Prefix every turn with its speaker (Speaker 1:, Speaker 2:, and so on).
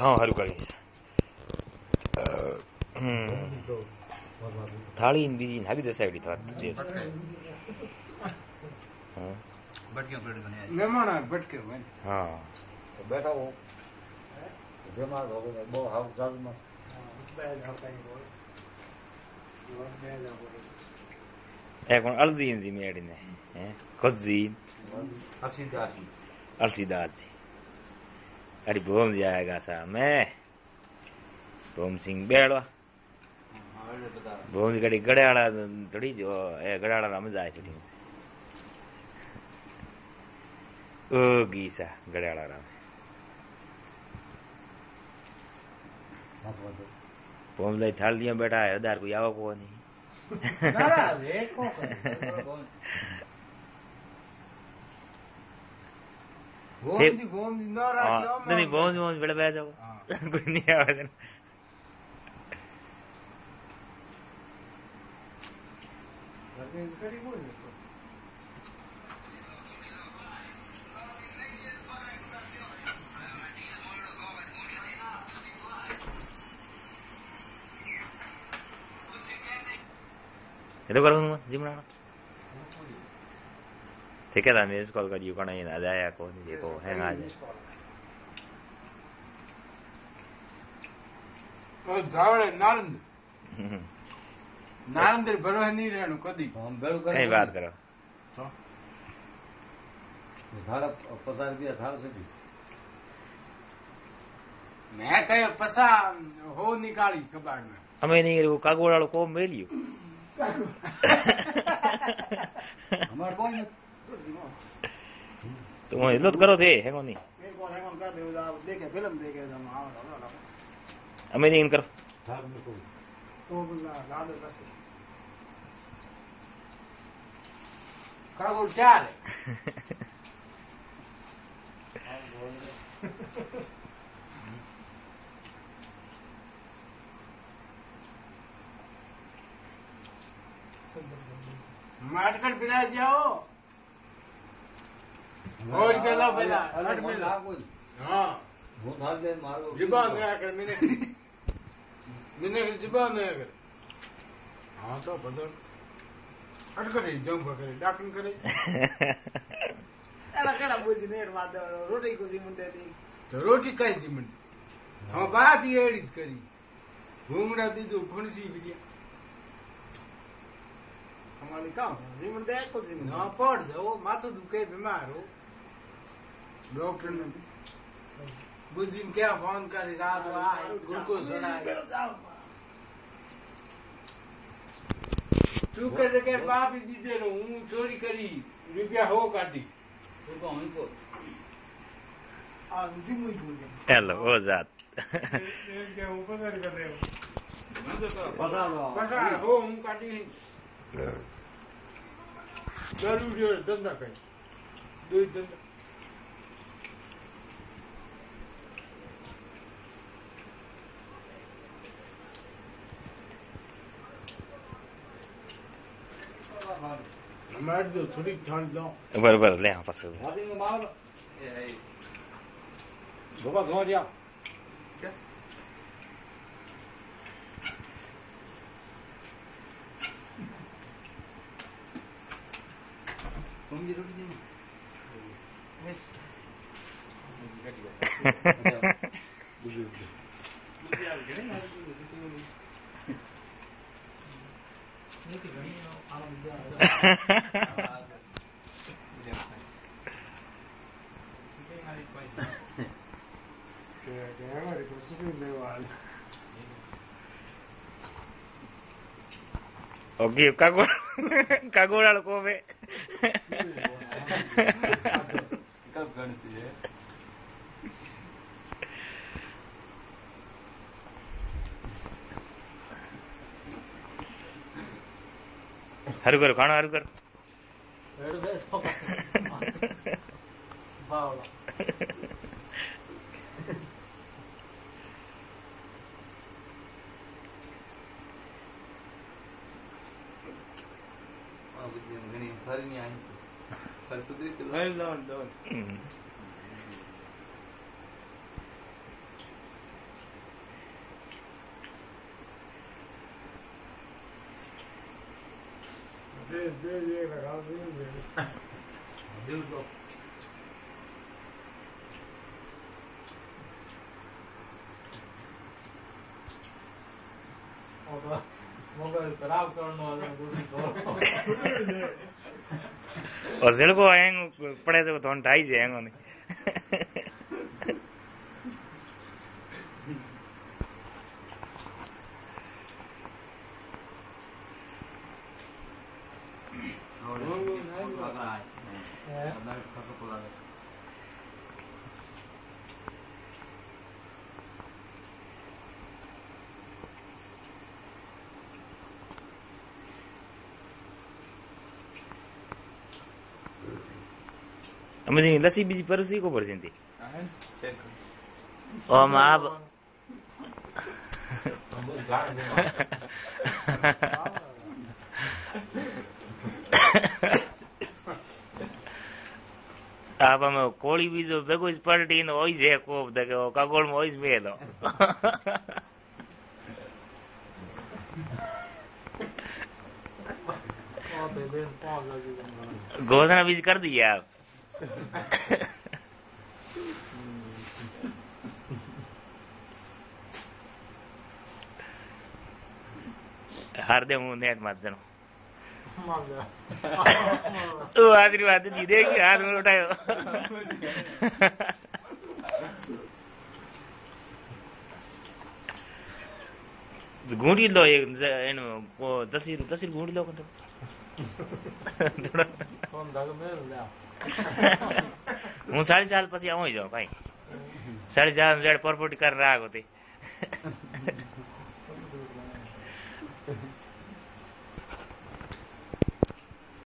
Speaker 1: हाँ हरु करी थाली इन बीजी नागी दे साइड था जे हां बटके प्लेट बने
Speaker 2: मेहमान बटके हुए
Speaker 1: हां
Speaker 3: बैठा हो बीमार हो गए बो हाउ जाल में
Speaker 1: ए कौन अलजीन जी मेडी ने हैं खजीन अलसीदासी अरे भोम जाएगा सा मैं भोम सिंह बेड़वा भोम गड़ी गड़ाड़ा थोड़ी जो ए गड़ाड़ा ना मजा आए छुट्टी ओ गीसा गड़ाड़ा राम भोम ले थाल दिया बैठा है उधार कोई आओ को नहीं
Speaker 2: नाराज है को भोम जी नाराज
Speaker 1: नहीं भोम बेड़ा बैठ जाओ कोई नहीं आवाज itu kalau gimana? ठीक है ना मिस कॉल करियो कना ये ना जाया को देखो हैंग आ जाए
Speaker 2: और धावड़े नारंद नारंद बड़ो है नहीं रहनो कदी
Speaker 3: हम बेड़ो करे
Speaker 1: कई बात करो
Speaker 2: तो
Speaker 3: थारा 50 रुपया थारा से भी
Speaker 2: मैं कहे पसा हो निकाली कबाड़ में
Speaker 1: हमें नहीं वो कागोड़ वालों को मिलियो
Speaker 3: हमार कोई
Speaker 1: तुम इल्लत करो थे है कौन नहीं
Speaker 2: कर दे देखे फिल्म देखे हम आओ
Speaker 1: हमें नहीं करो
Speaker 3: थार में कोई
Speaker 2: तो बुला लाद बस कागोड़ क्या है माटकट पिला जाओ और के लो पहला हट में ला
Speaker 3: कोई
Speaker 2: हां
Speaker 3: वो थार दे मारो
Speaker 2: जिबान में आकर मैंने जिबान में आकर हां तो बदल हट करे जंप करे डाकन करे एला केला बुझी नेर माद रोटी को जी मुंडे दी तो रोटी काई जी मुंडे हम बात ही एडीज करी घूमड़ा दी तो फणसी बिटिया हमारी काम जीवन दे को जीवन हां पड़ जाओ माथो दुखे बीमार हो डॉक्टर ने बुझिन क्या फोन करे रात आए ग्लूकोज चढ़ाए तू के जगह बाप ही दीदे रो हूं चोरी करी रुपया हो काटी
Speaker 3: तो हमको
Speaker 2: आ जिम्मे भूल गए
Speaker 1: हेलो ओ जात
Speaker 2: क्या ऊपर कर रहे हो
Speaker 3: पता
Speaker 2: हो हूं काटी जरूरी है धंधा कहीं दो ही धंधा हमारे जो थोड़ी ठंड दो
Speaker 1: बर ले यहाँ पास
Speaker 3: शादी में मार धोखा धो दिया
Speaker 2: क्या तुम ये रोटी देना बस
Speaker 1: ओके कागोड़ा को में
Speaker 3: कब गणती है
Speaker 1: हरु कर खाना हरु कर
Speaker 3: घणी सारी नहीं आई पर तो दे
Speaker 2: नहीं ये लगाओ दिल को मोबाइल खराब करने वाले
Speaker 1: और जेल को हैंग पड़े से तो ढाई से हैंग होने Amin lasi biji parusi ko persinti. Oh maaf. Apa mau koli bizo bagus party no ois है को देखो कागोल में ois में लो. घोषणा बीज कर दी आप. हार दे हूँ नेट मत जनो. तो आशीर्वाद दीदे की हाथ में उठायो. घूंटी लो एक इन वो तस्वीर घूंटी लो कंटो.
Speaker 2: कौन दाग में ले.
Speaker 1: હું 40 સાલ પછી આવું જાઉં ભાઈ 40 સાલ જેડ પરપોટી કરી રાખ હોતી